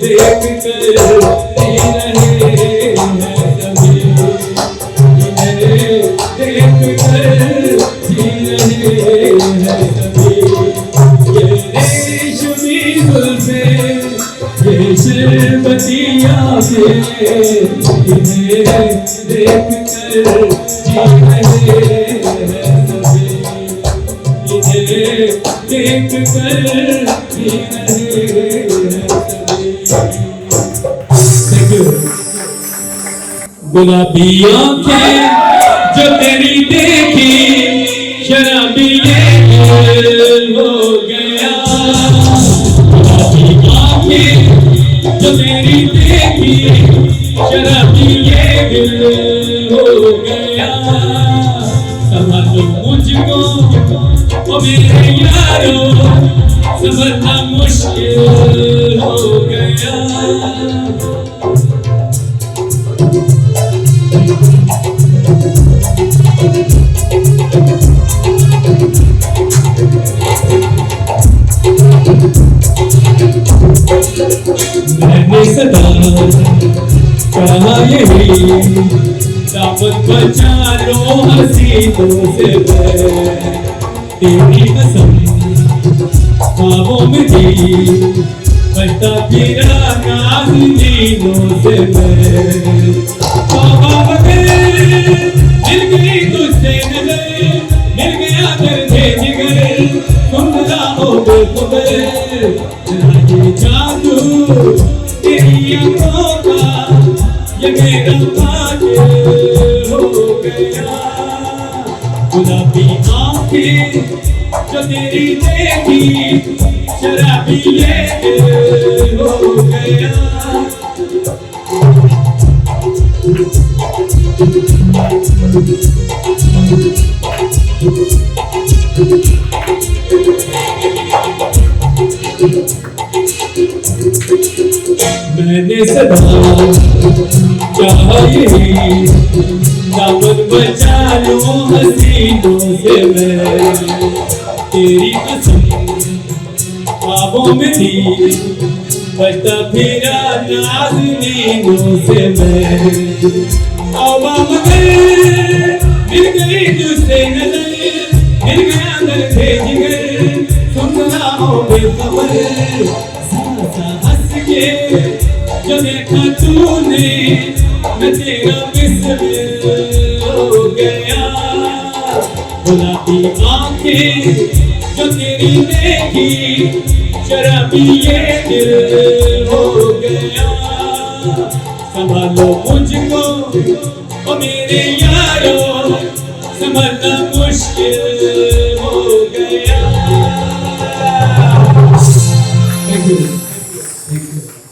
देख कर जी रहे हैं सभी, इन्हें देख कर जी रहे हैं सभी। ये रेशमी जुल्फें, ये शरबती आंखें, इन्हें देख कर जी रहे हैं सभी, इन्हें देख कर जी रहे हैं सभी। गुलाबी आंखें जो तेरी देखी, शराबी ये हो गया। गुलाबी आंखें जो तेरी देखी, शराबी ये दिल हो गया। संभालो मुझको ओ मेरे यारो, संभलना मुश्किल हो गया। मैंने सदा कहा यही, दामन बचा लो हसीनों से मैं, तेरी कसम ख्वाबों में थी, बचता फिरा नाज़नीनों से मैं। तौबा मगर मिल गई तुझसे नजर, मिल गया दर्दे जिगर, तुम हो बेखबर। ये जादू तेरी आंखों का, ये मेरा कातिल हो गया। गुलाबी आंखें जो तेरी देखी, शराबी ये दिल हो गया। मैंने सदा चाहा यही, दामन बचा लो हसीनों से मैं, तेरी कसम ख्वाबों में थी, बचता फिरा नाज़नीनों से मैं। तौबा मगर मिल गई तुझसे नजर, मिल गया दर्दे जिगर, तुम ना हो बेखबर। सा हंस के जो देखा तूने, मैं तेरा मिसर हो गया। गुलाबी आंखें जो तेरी देखी, शराबी ये दिल हो गया। संभालो मुझको ओ मेरे यारो, संभलना मुश्किल हो गया। Thank you.